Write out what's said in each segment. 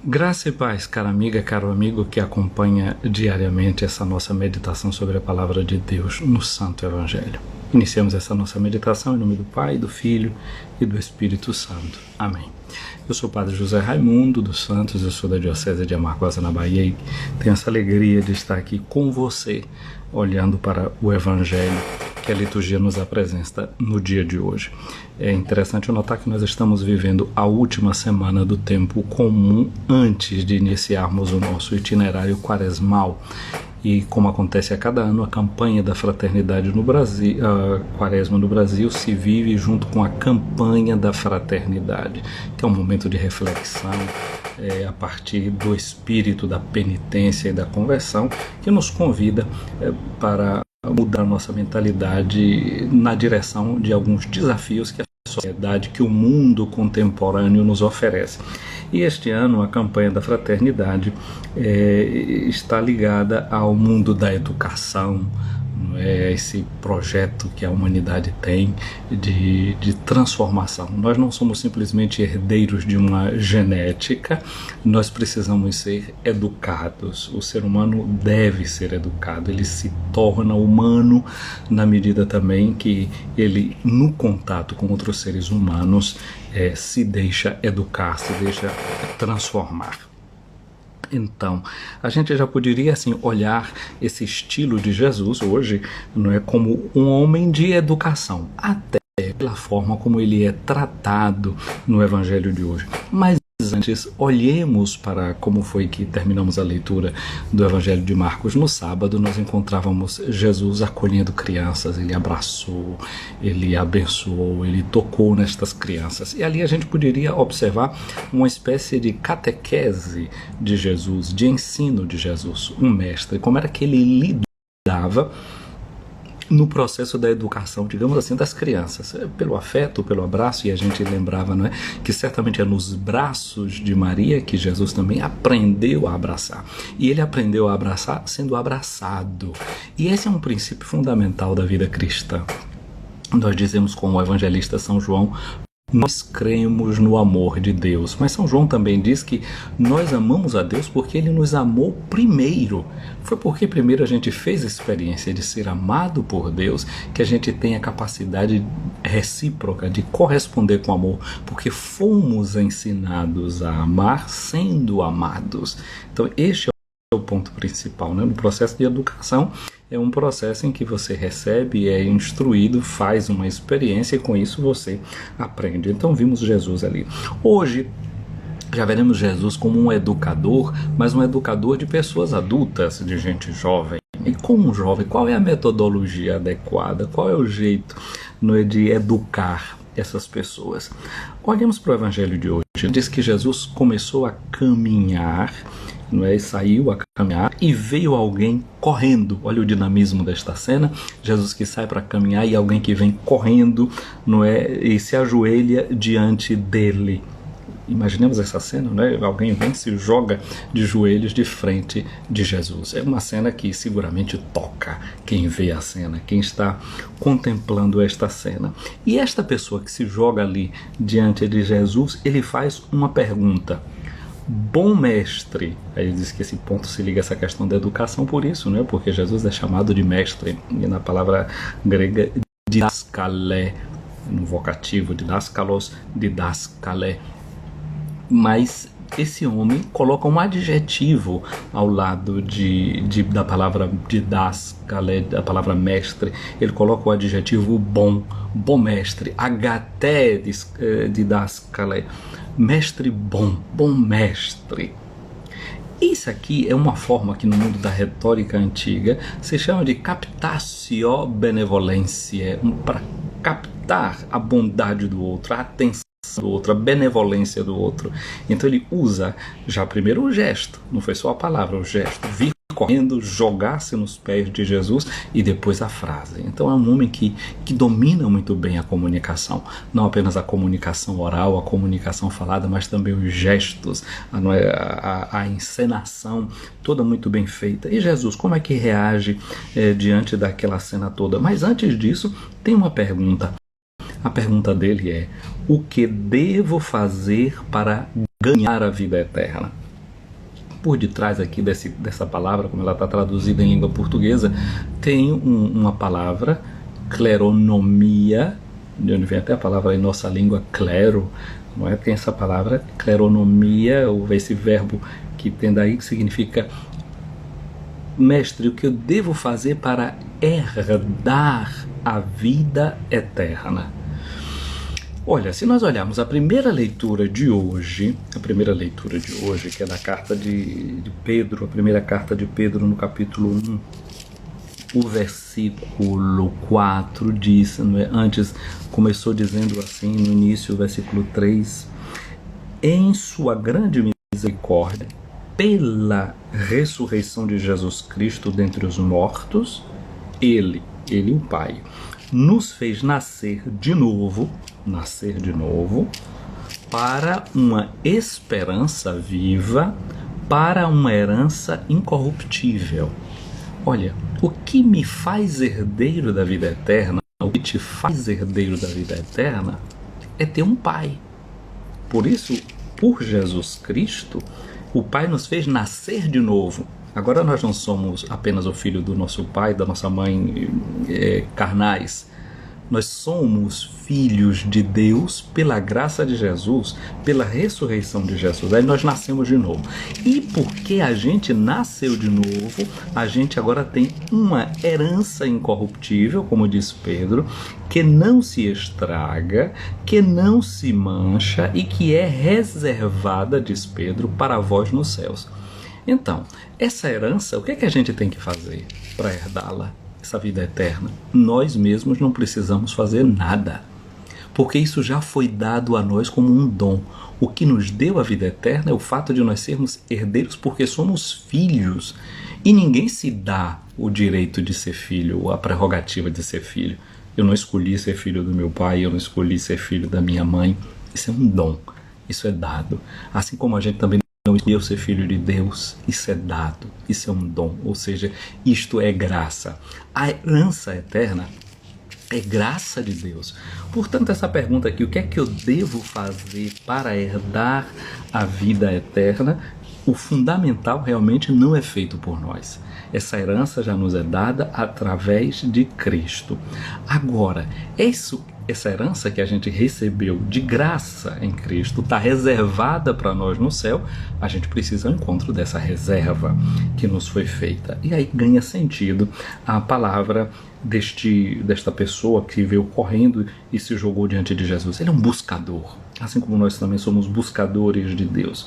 Graça e paz, cara amiga, caro amigo que acompanha diariamente essa nossa meditação sobre a Palavra de Deus no Santo Evangelho. Iniciamos essa nossa meditação em nome do Pai, do Filho e do Espírito Santo. Amém. Eu sou o Padre José Raimundo dos Santos, eu sou da Diocese de Amargosa, na Bahia, e tenho essa alegria de estar aqui com você, olhando para o Evangelho que a liturgia nos apresenta no dia de hoje. É interessante notar que nós estamos vivendo a última semana do tempo comum antes de iniciarmos o nosso itinerário quaresmal. E como acontece a cada ano, a campanha da fraternidade no Brasil, a Quaresma no Brasil, se vive junto com a campanha da fraternidade, que é um momento de reflexão a partir do espírito da penitência e da conversão, que nos convida para mudar nossa mentalidade na direção de alguns desafios que a sociedade, que o mundo contemporâneo nos oferece. E este ano a campanha da fraternidade está ligada ao mundo da educação, esse projeto que a humanidade tem de transformação. Nós não somos simplesmente herdeiros de uma genética, nós precisamos ser educados. O ser humano deve ser educado, ele se torna humano na medida também que ele, no contato com outros seres humanos, se deixa educar, se deixa transformar. Então, a gente já poderia assim olhar esse estilo de Jesus hoje, não é, como um homem de educação, até pela forma como ele é tratado no Evangelho de hoje. Mas antes, olhemos para como foi que terminamos a leitura do Evangelho de Marcos. No sábado, nós encontrávamos Jesus acolhendo crianças, ele abraçou, ele abençoou, ele tocou nestas crianças. E ali a gente poderia observar uma espécie de catequese de Jesus, de ensino de Jesus, um mestre, como era que ele lidava no processo da educação, digamos assim, das crianças, pelo afeto, pelo abraço. E a gente lembrava, não é, que certamente é nos braços de Maria que Jesus também aprendeu a abraçar, e ele aprendeu a abraçar sendo abraçado, e esse é um princípio fundamental da vida cristã. Nós dizemos com o evangelista São João: nós cremos no amor de Deus. Mas São João também diz que nós amamos a Deus porque Ele nos amou primeiro. Foi porque primeiro a gente fez a experiência de ser amado por Deus que a gente tem a capacidade recíproca de corresponder com amor, porque fomos ensinados a amar sendo amados. Então este é o ponto principal, né? No processo de educação, é um processo em que você recebe, é instruído, faz uma experiência e com isso você aprende. Então vimos Jesus ali. Hoje já veremos Jesus como um educador, mas um educador de pessoas adultas, de gente jovem. E como um jovem, qual é a metodologia adequada? Qual é o jeito, não é, de educar essas pessoas? Olhemos para o Evangelho de hoje. Diz que Jesus começou a caminhar, não é? Saiu a caminhar e veio alguém correndo. Olha o dinamismo desta cena. Jesus que sai para caminhar e alguém que vem correndo, não é? E se ajoelha diante dele. Imaginemos essa cena, né? Alguém vem e se joga de joelhos de frente de Jesus. É uma cena que seguramente toca quem vê a cena, quem está contemplando esta cena. E esta pessoa que se joga ali diante de Jesus, ele faz uma pergunta: bom mestre. Aí ele diz que esse ponto se liga a essa questão da educação por isso, né? Porque Jesus é chamado de mestre, e na palavra grega didaskalé, no vocativo didaskalos, didaskalé. Mas esse homem coloca um adjetivo ao lado da palavra didaskalé, da palavra mestre. Ele coloca o adjetivo bom, bom mestre, agaté didaskalé, mestre bom, bom mestre. Isso aqui é uma forma que no mundo da retórica antiga se chama de captatio benevolentiae, para captar a bondade do outro, a atenção do outro, a benevolência do outro. Então ele usa já primeiro o gesto, não foi só a palavra, o gesto, vir correndo, jogar-se nos pés de Jesus, e depois a frase. Então é um homem que domina muito bem a comunicação, não apenas a comunicação oral, a comunicação falada, mas também os gestos, a encenação toda muito bem feita. E Jesus, como é que reage diante daquela cena toda? Mas antes disso, tem uma pergunta. A pergunta dele é: o que devo fazer para ganhar a vida eterna? Por detrás aqui dessa palavra, como ela está traduzida em língua portuguesa, tem uma palavra, cleronomia, de onde vem até a palavra em nossa língua, clero, não é? Tem essa palavra, cleronomia, ou esse verbo que tem daí, que significa: mestre, o que eu devo fazer para herdar a vida eterna? Olha, se nós olharmos a primeira leitura de hoje, que é da carta de Pedro, a primeira carta de Pedro, no capítulo 1, o versículo 4 diz, antes começou dizendo assim, no início, o versículo 3: em sua grande misericórdia, pela ressurreição de Jesus Cristo dentre os mortos, ele, o Pai, nos fez nascer de novo, para uma esperança viva, para uma herança incorruptível. Olha, o que me faz herdeiro da vida eterna, o que te faz herdeiro da vida eterna, é ter um Pai. Por isso, por Jesus Cristo, o Pai nos fez nascer de novo. Agora nós não somos apenas o filho do nosso pai, da nossa mãe carnais. Nós somos filhos de Deus pela graça de Jesus, pela ressurreição de Jesus. Aí nós nascemos de novo. E porque a gente nasceu de novo, a gente agora tem uma herança incorruptível, como diz Pedro, que não se estraga, que não se mancha e que é reservada, diz Pedro, para vós nos céus. Então, essa herança, o que é que a gente tem que fazer para herdá-la? Essa vida eterna, nós mesmos não precisamos fazer nada, porque isso já foi dado a nós como um dom. O que nos deu a vida eterna é o fato de nós sermos herdeiros, porque somos filhos, e ninguém se dá o direito de ser filho, ou a prerrogativa de ser filho. Eu não escolhi ser filho do meu pai, eu não escolhi ser filho da minha mãe. Isso é um dom, isso é dado. Assim como a gente também não escolheu ser filho de Deus, isso é dado, isso é um dom, ou seja, isto é graça. A herança eterna é graça de Deus. Portanto, essa pergunta aqui, o que é que eu devo fazer para herdar a vida eterna? O fundamental realmente não é feito por nós. Essa herança já nos é dada através de Cristo. Agora, essa herança que a gente recebeu de graça em Cristo está reservada para nós no céu. A gente precisa do encontro dessa reserva que nos foi feita. E aí ganha sentido a palavra desta pessoa que veio correndo e se jogou diante de Jesus. Ele é um buscador, assim como nós também somos buscadores de Deus.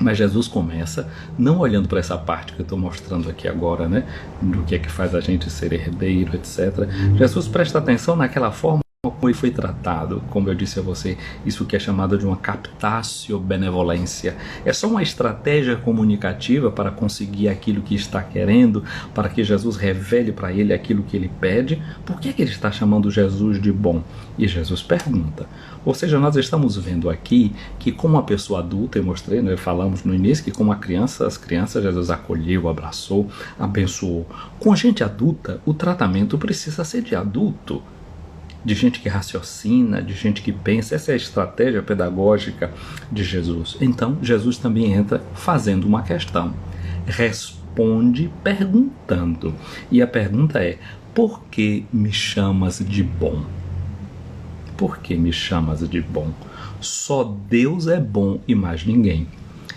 Mas Jesus começa não olhando para essa parte que eu estou mostrando aqui agora, né, do que é que faz a gente ser herdeiro, etc. Jesus presta atenção naquela forma como ele foi tratado. Como eu disse a você, isso que é chamado de uma captatio benevolência. É só uma estratégia comunicativa para conseguir aquilo que está querendo, para que Jesus revele para ele aquilo que ele pede. Por que é que ele está chamando Jesus de bom? E Jesus pergunta. Ou seja, nós estamos vendo aqui que como uma pessoa adulta, eu mostrei, nós falamos no início que como as crianças Jesus acolheu, abraçou, abençoou. Com gente adulta, o tratamento precisa ser de adulto, de gente que raciocina, de gente que pensa. Essa é a estratégia pedagógica de Jesus. Então, Jesus também entra fazendo uma questão. Responde perguntando. E a pergunta é: por que me chamas de bom? Por que me chamas de bom? Só Deus é bom e mais ninguém.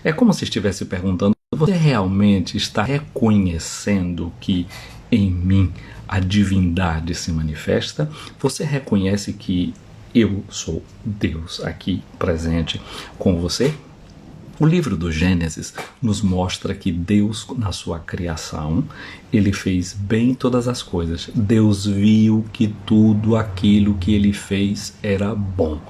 É como se estivesse perguntando: você realmente está reconhecendo que em mim a divindade se manifesta? Você reconhece que eu sou Deus aqui presente com você? O livro do Gênesis nos mostra que Deus, na sua criação, ele fez bem todas as coisas. Deus viu que tudo aquilo que ele fez era bom.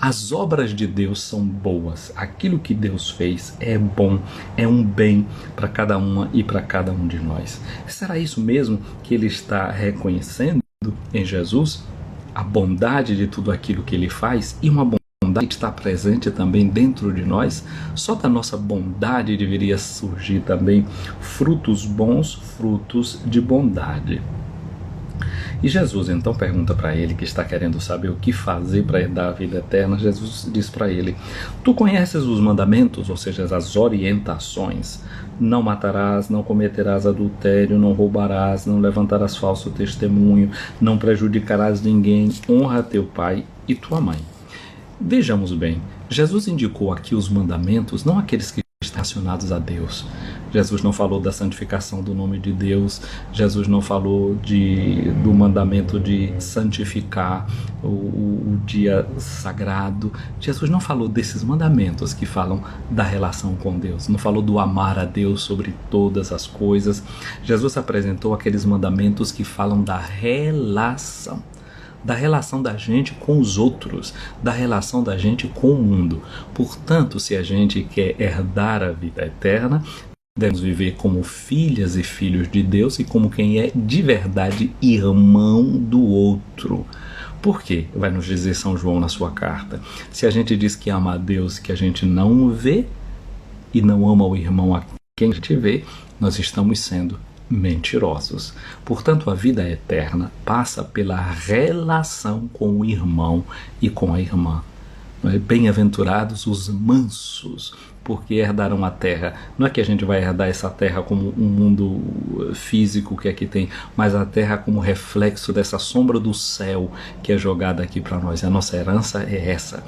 As obras de Deus são boas. Aquilo que Deus fez é bom, é um bem para cada uma e para cada um de nós. Será isso mesmo que ele está reconhecendo em Jesus? A bondade de tudo aquilo que ele faz e uma bondade que está presente também dentro de nós. Só da nossa bondade deveria surgir também frutos bons, frutos de bondade. E Jesus então pergunta para ele, que está querendo saber o que fazer para herdar a vida eterna. Jesus diz para ele: tu conheces os mandamentos, ou seja, as orientações: não matarás, não cometerás adultério, não roubarás, não levantarás falso testemunho, não prejudicarás ninguém, honra teu pai e tua mãe. Vejamos bem, Jesus indicou aqui os mandamentos, não aqueles que estão relacionados a Deus. Jesus não falou da santificação do nome de Deus, Jesus não falou do mandamento de santificar o dia sagrado. Jesus não falou desses mandamentos que falam da relação com Deus, não falou do amar a Deus sobre todas as coisas. Jesus apresentou aqueles mandamentos que falam da relação da gente com os outros, da relação da gente com o mundo. Portanto, se a gente quer herdar a vida eterna, devemos viver como filhas e filhos de Deus e como quem é de verdade irmão do outro. Por quê? Vai nos dizer São João na sua carta. Se a gente diz que ama a Deus que a gente não vê e não ama o irmão a quem a gente vê, nós estamos sendo mentirosos. Portanto, a vida eterna passa pela relação com o irmão e com a irmã. Bem-aventurados os mansos, porque herdarão a terra. Não é que a gente vai herdar essa terra como um mundo físico que aqui tem, mas a terra como reflexo dessa sombra do céu que é jogada aqui para nós. A nossa herança é essa.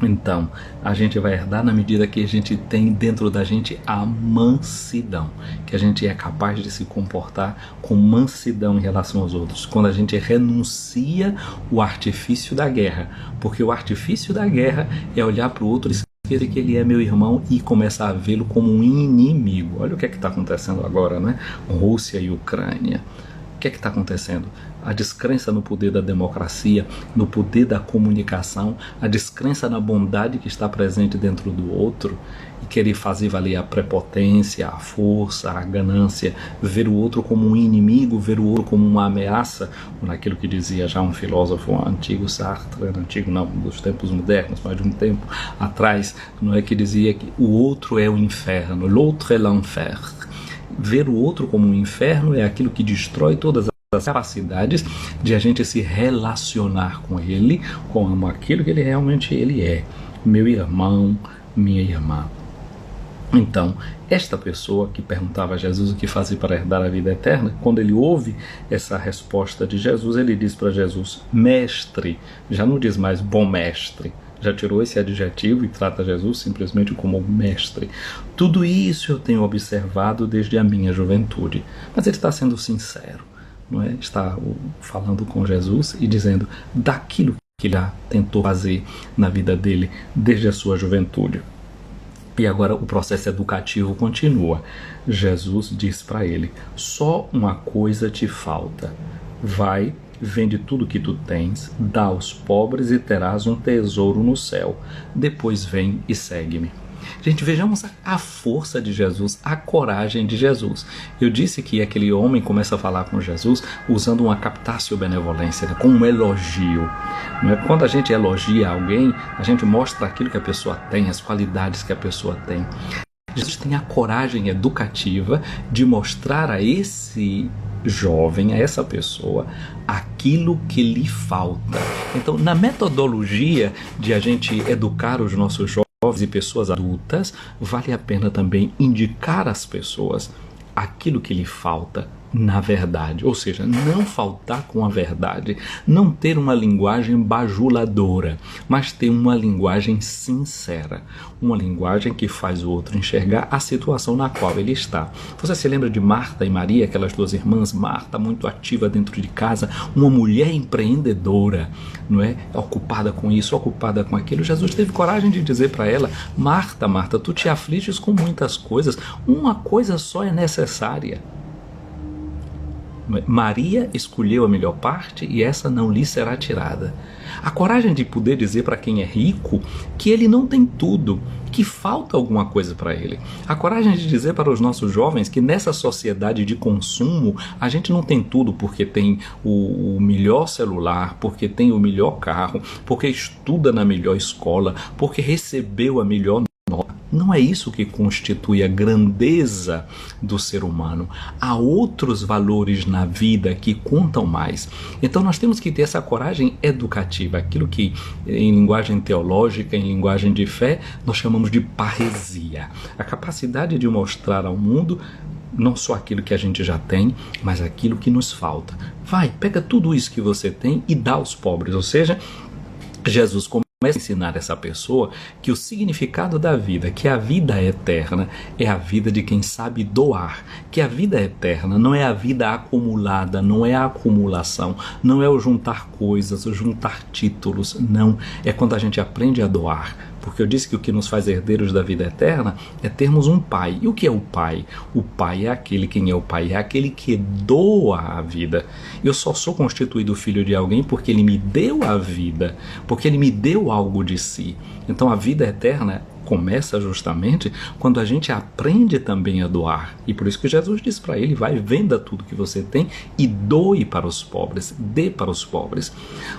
Então, a gente vai herdar na medida que a gente tem dentro da gente a mansidão, que a gente é capaz de se comportar com mansidão em relação aos outros, quando a gente renuncia o artifício da guerra, porque o artifício da guerra é olhar para o outro e esquecer que ele é meu irmão e começar a vê-lo como um inimigo. Olha o que é que está acontecendo agora, né? Rússia e Ucrânia. O que é que está acontecendo? A descrença no poder da democracia, no poder da comunicação, a descrença na bondade que está presente dentro do outro e querer fazer valer a prepotência, a força, a ganância, ver o outro como um inimigo, ver o outro como uma ameaça, naquilo que dizia já um filósofo antigo, Sartre, antigo não, dos tempos modernos, mas de um tempo atrás, não é, que dizia que o outro é o inferno, l'autre est l'enfer. Ver o outro como um inferno é aquilo que destrói todas as capacidades de a gente se relacionar com ele, com aquilo que ele realmente é, meu irmão, minha irmã. Então, esta pessoa que perguntava a Jesus o que fazer para herdar a vida eterna, quando ele ouve essa resposta de Jesus, ele diz para Jesus: mestre. Já não diz mais bom mestre, já tirou esse adjetivo e trata Jesus simplesmente como mestre. Tudo isso eu tenho observado desde a minha juventude. Mas ele está sendo sincero, não é? Está falando com Jesus e dizendo daquilo que ele já tentou fazer na vida dele desde a sua juventude. E agora o processo educativo continua. Jesus diz para ele: só uma coisa te falta. Vai, vende tudo que tu tens, dá aos pobres e terás um tesouro no céu. Depois vem e segue-me. Gente, vejamos a força de Jesus, a coragem de Jesus. Eu disse que aquele homem começa a falar com Jesus usando uma captatio benevolência, né, com um elogio. Não é? Quando a gente elogia alguém, a gente mostra aquilo que a pessoa tem, as qualidades que a pessoa tem. Jesus tem a coragem educativa de mostrar a esse jovem, a essa pessoa, aquilo que lhe falta. Então, na metodologia de a gente educar os nossos jovens e pessoas adultas, vale a pena também indicar às pessoas aquilo que lhe falta na verdade, ou seja, não faltar com a verdade, não ter uma linguagem bajuladora, mas ter uma linguagem sincera, uma linguagem que faz o outro enxergar a situação na qual ele está. Você se lembra de Marta e Maria, aquelas duas irmãs? Marta, muito ativa dentro de casa, uma mulher empreendedora, não é? Ocupada com isso, ocupada com aquilo. Jesus teve coragem de dizer para ela: Marta, Marta, tu te afliges com muitas coisas, uma coisa só é necessária. Maria escolheu a melhor parte e essa não lhe será tirada. A coragem de poder dizer para quem é rico que ele não tem tudo, que falta alguma coisa para ele. A coragem de dizer para os nossos jovens que nessa sociedade de consumo a gente não tem tudo porque tem o melhor celular, porque tem o melhor carro, porque estuda na melhor escola, porque recebeu a melhor nota. não é isso que constitui a grandeza do ser humano. Há outros valores na vida que contam mais. Então nós temos que ter essa coragem educativa, aquilo que em linguagem teológica, em linguagem de fé, nós chamamos de parresia. A capacidade de mostrar ao mundo não só aquilo que a gente já tem, mas aquilo que nos falta. Vai, pega tudo isso que você tem e dá aos pobres. Ou seja, Jesus começa a ensinar essa pessoa que o significado da vida, que a vida eterna é a vida de quem sabe doar, que a vida eterna não é a vida acumulada, não é a acumulação, não é o juntar coisas, o juntar títulos, não, é quando a gente aprende a doar. Porque eu disse que o que nos faz herdeiros da vida eterna é termos um pai. E o que é o pai? O pai é aquele, quem é o pai? É aquele que doa a vida. Eu só sou constituído filho de alguém porque ele me deu a vida, porque ele me deu algo de si. Então a vida eterna começa justamente quando a gente aprende também a doar. E por isso que Jesus diz para ele, vai, venda tudo que você tem e doe para os pobres, dê para os pobres.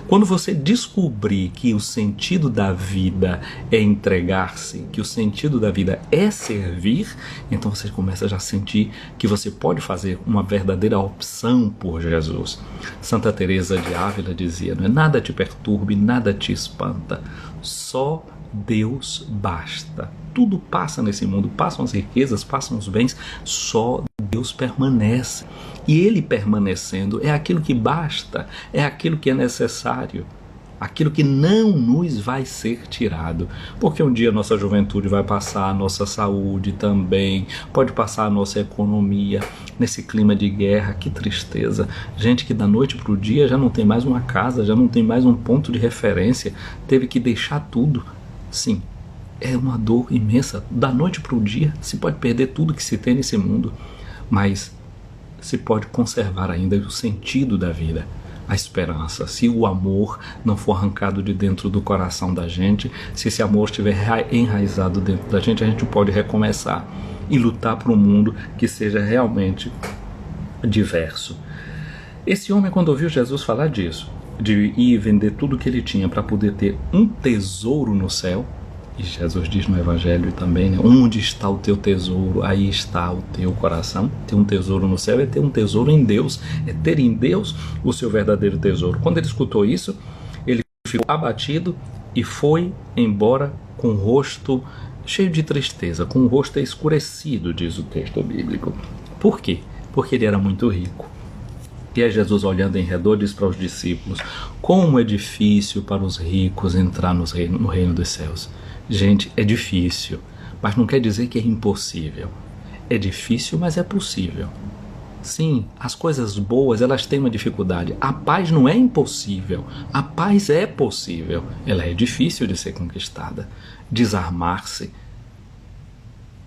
Quando você descobrir que o sentido da vida é entregar-se, que o sentido da vida é servir, então você começa já a sentir que você pode fazer uma verdadeira opção por Jesus. Santa Teresa de Ávila dizia, não é? Nada te perturbe, nada te espanta, só Deus basta. Tudo passa nesse mundo, passam as riquezas, passam os bens, só Deus permanece. E Ele permanecendo é aquilo que basta, é aquilo que é necessário, aquilo que não nos vai ser tirado. Porque um dia a nossa juventude vai passar, a nossa saúde também, pode passar a nossa economia, nesse clima de guerra, que tristeza. Gente que da noite para o dia já não tem mais uma casa, já não tem mais um ponto de referência, teve que deixar tudo. Sim, é uma dor imensa. Da noite para o dia se pode perder tudo que se tem nesse mundo, mas se pode conservar ainda o sentido da vida, a esperança. Se o amor não for arrancado de dentro do coração da gente, se esse amor estiver enraizado dentro da gente, a gente pode recomeçar e lutar por um mundo que seja realmente diverso. Esse homem, quando ouviu Jesus falar disso, de ir vender tudo que ele tinha para poder ter um tesouro no céu, e Jesus diz no Evangelho também, né? Onde está o teu tesouro, aí está o teu coração. Ter um tesouro no céu é ter um tesouro em Deus, é ter em Deus o seu verdadeiro tesouro. Quando ele escutou isso, ele ficou abatido e foi embora com o rosto cheio de tristeza, com o rosto escurecido, diz o texto bíblico. Por quê? Porque ele era muito rico. E aí Jesus, olhando em redor, diz para os discípulos, como é difícil para os ricos entrar no reino dos céus. Gente, é difícil, mas não quer dizer que é impossível. É difícil, mas é possível. Sim, as coisas boas, elas têm uma dificuldade. A paz não é impossível, a paz é possível. Ela é difícil de ser conquistada. Desarmar-se,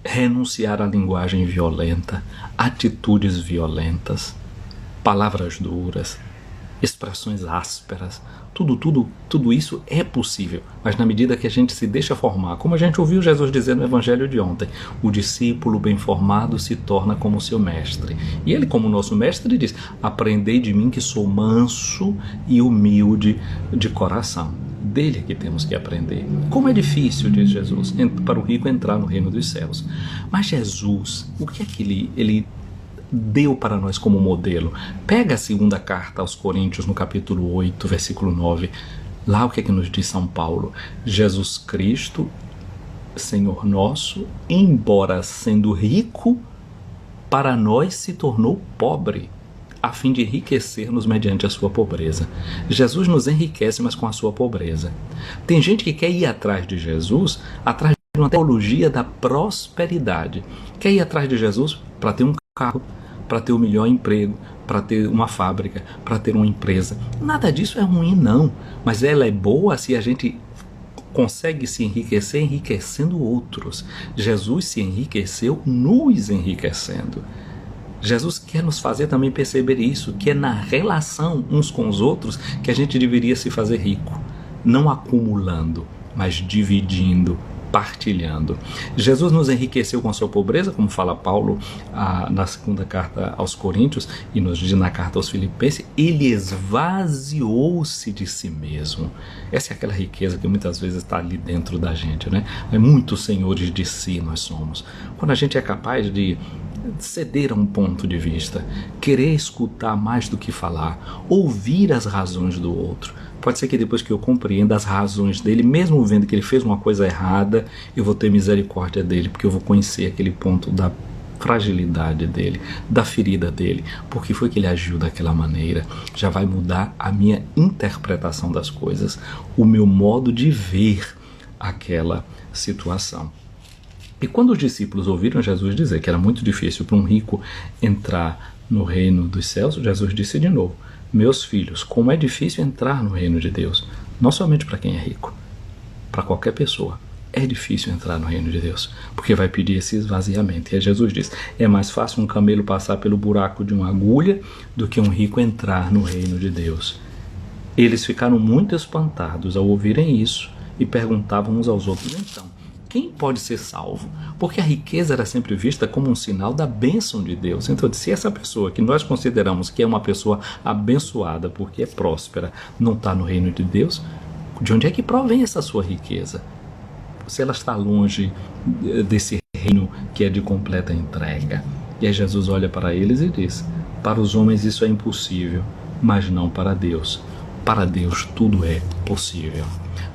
renunciar à linguagem violenta, atitudes violentas, palavras duras, expressões ásperas, tudo isso é possível, mas na medida que a gente se deixa formar, como a gente ouviu Jesus dizer no Evangelho de ontem, o discípulo bem formado se torna como seu mestre. E ele, como nosso mestre, diz, aprendei de mim que sou manso e humilde de coração. Dele é que temos que aprender. Como é difícil, diz Jesus, para o rico entrar no reino dos céus. Mas Jesus, o que é que ele deu para nós como modelo? Pega a segunda carta aos Coríntios, no capítulo 8, versículo 9. Lá o que é que nos diz São Paulo? Jesus Cristo, Senhor nosso, embora sendo rico, para nós se tornou pobre, a fim de enriquecer-nos mediante a sua pobreza. Jesus nos enriquece, mas com a sua pobreza. Tem gente que quer ir atrás de Jesus, atrás de uma teologia da prosperidade. Quer ir atrás de Jesus para ter um carro, para ter o melhor emprego, para ter uma fábrica, para ter uma empresa. Nada disso é ruim, não. Mas ela é boa se a gente consegue se enriquecer enriquecendo outros. Jesus se enriqueceu nos enriquecendo. Jesus quer nos fazer também perceber isso, que é na relação uns com os outros que a gente deveria se fazer rico. Não acumulando, mas dividindo, partilhando. Jesus nos enriqueceu com a sua pobreza, como fala Paulo na segunda carta aos Coríntios e nos diz na carta aos Filipenses, ele esvaziou-se de si mesmo. Essa é aquela riqueza que muitas vezes está ali dentro da gente, né? É muitos senhores de si nós somos. Quando a gente é capaz de ceder a um ponto de vista, querer escutar mais do que falar, ouvir as razões do outro. Pode ser que depois que eu compreenda as razões dele, mesmo vendo que ele fez uma coisa errada, eu vou ter misericórdia dele, porque eu vou conhecer aquele ponto da fragilidade dele, da ferida dele, porque foi que ele agiu daquela maneira. Já vai mudar a minha interpretação das coisas, o meu modo de ver aquela situação. E quando os discípulos ouviram Jesus dizer que era muito difícil para um rico entrar no reino dos céus, Jesus disse de novo, meus filhos, como é difícil entrar no reino de Deus, não somente para quem é rico, para qualquer pessoa. É difícil entrar no reino de Deus, porque vai pedir esse esvaziamento. E aí Jesus diz, é mais fácil um camelo passar pelo buraco de uma agulha do que um rico entrar no reino de Deus. Eles ficaram muito espantados ao ouvirem isso e perguntavam uns aos outros, então, quem pode ser salvo? Porque a riqueza era sempre vista como um sinal da bênção de Deus. Então, se essa pessoa que nós consideramos que é uma pessoa abençoada porque é próspera, não está no reino de Deus, de onde é que provém essa sua riqueza? Se ela está longe desse reino que é de completa entrega. E aí Jesus olha para eles e diz, para os homens isso é impossível, mas não para Deus. Para Deus tudo é possível.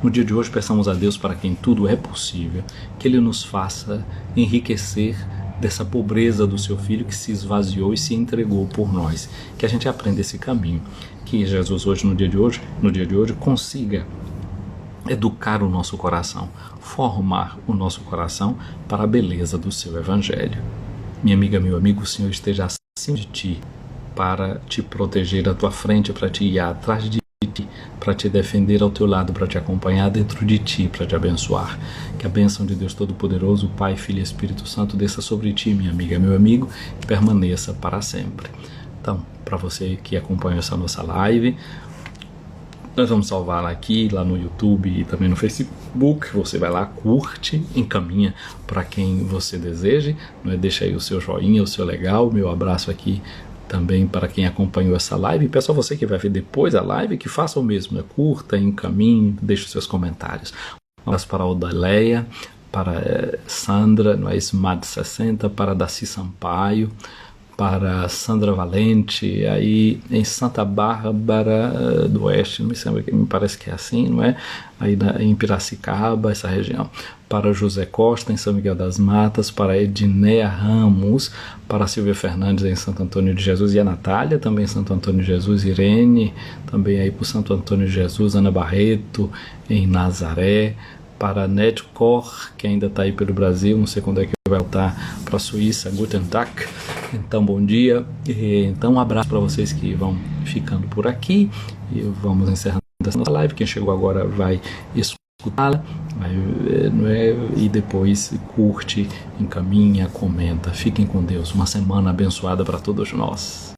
No dia de hoje, peçamos a Deus para quem tudo é possível, que Ele nos faça enriquecer dessa pobreza do seu Filho que se esvaziou e se entregou por nós. Que a gente aprenda esse caminho, que Jesus hoje, no dia de hoje, consiga educar o nosso coração, formar o nosso coração para a beleza do seu Evangelho. Minha amiga, meu amigo, o Senhor esteja acima de ti para te proteger à tua frente, para te guiar atrás de ti, para te defender ao teu lado, para te acompanhar dentro de ti, para te abençoar. Que a bênção de Deus Todo-Poderoso, Pai, Filho e Espírito Santo desça sobre ti, minha amiga, meu amigo, e permaneça para sempre. Então, para você que acompanha essa nossa live, nós vamos salvar aqui, lá no YouTube e também no Facebook. Você vai lá, curte, encaminha para quem você deseje, deixa aí o seu joinha, o seu legal, meu abraço aqui também para quem acompanhou essa live. E peço a você que vai ver depois a live que faça o mesmo, curta, encaminhe, deixe os seus comentários. Um abraço para a Odaleia, para Sandra, no Smad60, para Daci Sampaio, para Sandra Valente, aí em Santa Bárbara do Oeste, me parece que é assim, não é? Aí em Piracicaba, essa região. Para José Costa, em São Miguel das Matas, para Edneia Ramos, para Silvia Fernandes, em Santo Antônio de Jesus, e a Natália, também em Santo Antônio de Jesus, Irene, também aí para Santo Antônio de Jesus, Ana Barreto, em Nazaré, para Ned Cor, que ainda está aí pelo Brasil, não sei quando é que vai voltar para a Suíça, Guten Tag. Então, bom dia. Então, um abraço para vocês que vão ficando por aqui. E vamos encerrando essa nossa live. Quem chegou agora vai escutá-la, e depois curte, encaminha, comenta. Fiquem com Deus. Uma semana abençoada para todos nós.